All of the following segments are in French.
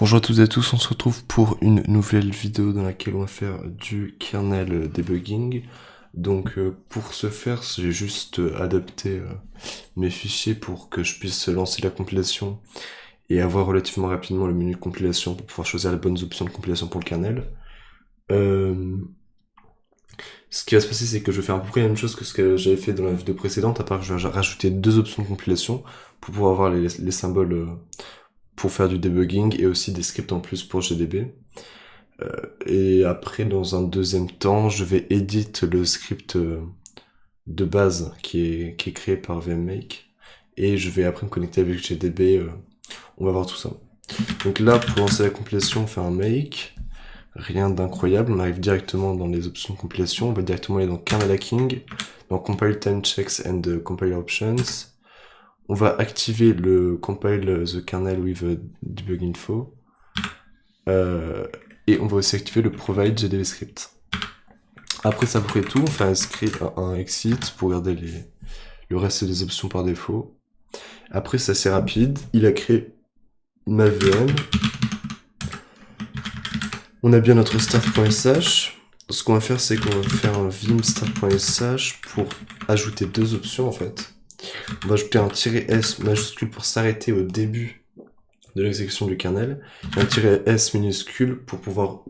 Bonjour à toutes et à tous, on se retrouve pour une nouvelle vidéo dans laquelle on va faire du kernel debugging. Donc pour ce faire, j'ai juste adapté mes fichiers pour que je puisse lancer la compilation et avoir relativement rapidement le menu de compilation pour pouvoir choisir les bonnes options de compilation pour le kernel. Ce qui va se passer, c'est que je vais faire à peu près la même chose que ce que j'avais fait dans la vidéo précédente, à part que je vais rajouter deux options de compilation pour pouvoir avoir les symboles pour faire du debugging et aussi des scripts en plus pour GDB. Et après, dans un deuxième temps, je vais edit le script de base qui est créé par VMMake. Et je vais après me connecter avec GDB. On va voir tout ça. Donc là, pour lancer la compilation, on fait un make. Rien d'incroyable. On arrive directement dans les options de compilation. On va directement aller dans kernel hacking, dans compile time checks and compile options. On va activer le compile the kernel with debug info. Et on va aussi activer le provide GDB script. Après ça, après tout, on fait un script, un exit pour garder le reste des options par défaut. Après, c'est assez rapide. Il a créé ma VM. On a bien notre start.sh. Ce qu'on va faire, c'est qu'on va faire un vim start.sh pour ajouter deux options en fait. On va ajouter un "-s" majuscule pour s'arrêter au début de l'exécution du kernel, et un "-s" minuscule pour pouvoir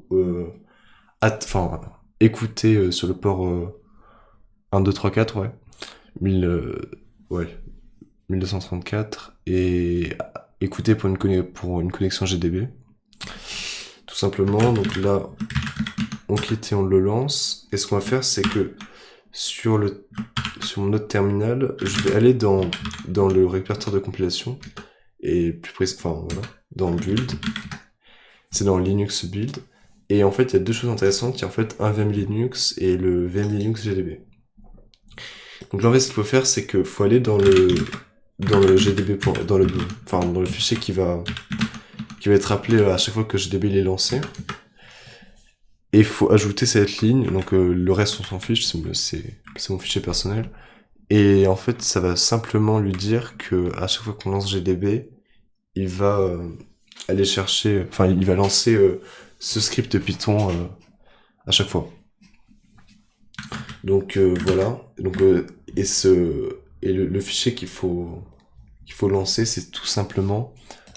écouter sur le port 1, 2, 3, 4, ouais. 1234, et écouter pour une connexion GDB. Tout simplement, donc là, on quitte et on le lance. Et ce qu'on va faire, c'est que sur mon autre terminal, je vais aller dans le répertoire de compilation, et plus précisément, voilà, dans build. C'est dans Linux build. Et en fait, il y a deux choses intéressantes. Il y a en fait un VM Linux et le VM Linux GDB. Donc là, en fait, ce qu'il faut faire, c'est qu'il faut aller dans le GDB, dans le fichier qui va être appelé à chaque fois que GDB est lancé. Et il faut ajouter cette ligne. Donc le reste, on s'en fiche, c'est mon fichier personnel. Et en fait, ça va simplement lui dire que à chaque fois qu'on lance GDB, il va aller chercher, il va lancer ce script Python à chaque fois. Donc voilà. Donc et le fichier qu'il faut lancer, c'est tout simplement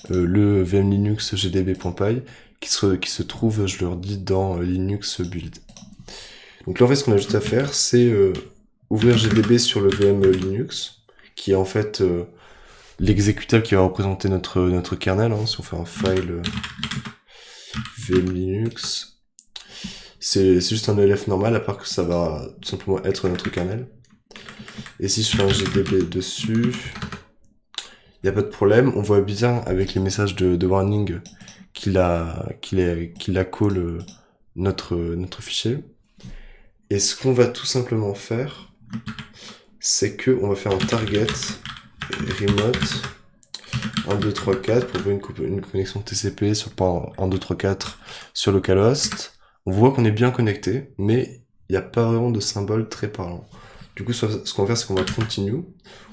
le VM Linux gdb.py qui se trouve, je leur dis, dans Linux build. Donc là, en fait, ce qu'on a juste à faire, c'est ouvrir GDB sur le VM Linux, qui est en fait l'exécutable qui va représenter notre kernel. Si on fait un file VM Linux, c'est juste un ELF normal, à part que ça va tout simplement être notre kernel. Et si je fais un GDB dessus, il n'y a pas de problème. On voit bien avec les messages de warning qu'il a call notre fichier. Et ce qu'on va tout simplement faire, c'est que on va faire un target remote 1, 2, 3, 4 pour ouvrir une connexion TCP sur le port 1, 2, 3, 4 sur localhost. On voit qu'on est bien connecté, mais il n'y a pas vraiment de symbole très parlant. Du coup, ce qu'on va faire, c'est qu'on va continue.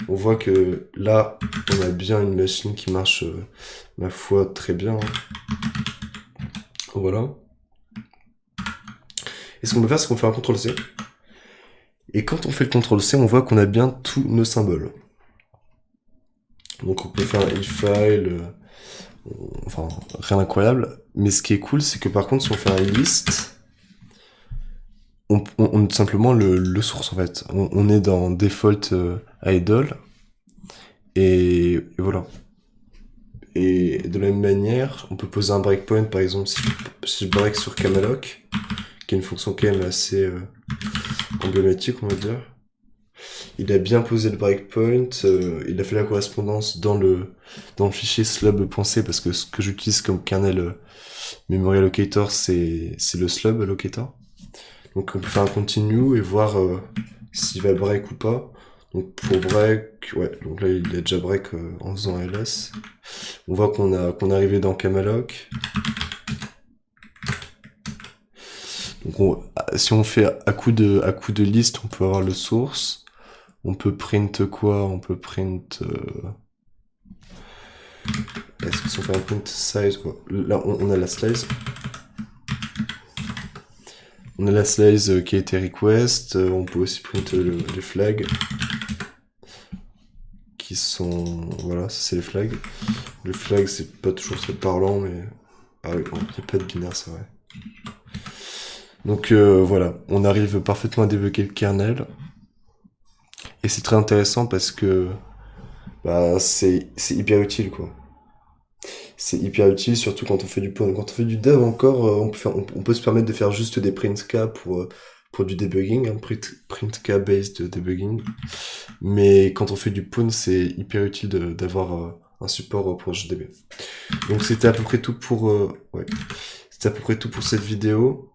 On voit que là, on a bien une machine qui marche, ma foi, très bien. Voilà. Et ce qu'on va faire, c'est qu'on fait un CTRL-C. Et quand on fait le CTRL-C, on voit qu'on a bien tous nos symboles. Donc on peut faire un e-file, rien d'incroyable. Mais ce qui est cool, c'est que par contre, si on fait un list, on tout simplement le source en fait. On est dans default idle. Et voilà. Et de la même manière, on peut poser un breakpoint, par exemple, si je break sur Camalloc, qui est une fonction quand même assez emblématique, on va dire. Il a bien posé le breakpoint, il a fait la correspondance dans le fichier slub.c, parce que ce que j'utilise comme kernel memory allocator, c'est le slub allocator. Donc on peut faire un continue et voir s'il va break ou pas. Donc pour break, ouais, donc là il a déjà break en faisant ls. On voit qu'on est arrivé dans Camalloc. Donc si on fait à coup de liste, on peut avoir le source. On peut print quoi? On peut print Est-ce que si on fait un print size, là on a la slice. On a la slice qui a été request, on peut aussi print les flags. Qui sont... Voilà, ça c'est les flags. Le flag c'est pas toujours très parlant, mais... Ah oui, bon, il n'y a pas de binaire, c'est vrai. Donc voilà, on arrive parfaitement à débugger le kernel. Et c'est très intéressant parce que bah, c'est hyper utile, quoi. C'est hyper utile, surtout quand on fait du quand on fait du dev encore, on peut se permettre de faire juste des printk pour du debugging, hein, printk based debugging. Mais quand on fait du pawn, c'est hyper utile d'avoir un support pour GDB. Donc c'était à peu près tout pour ouais. C'était à peu près tout pour cette vidéo.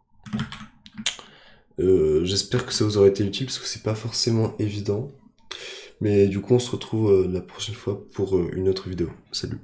J'espère que ça vous aura été utile parce que c'est pas forcément évident. Mais du coup, on se retrouve la prochaine fois pour une autre vidéo. Salut.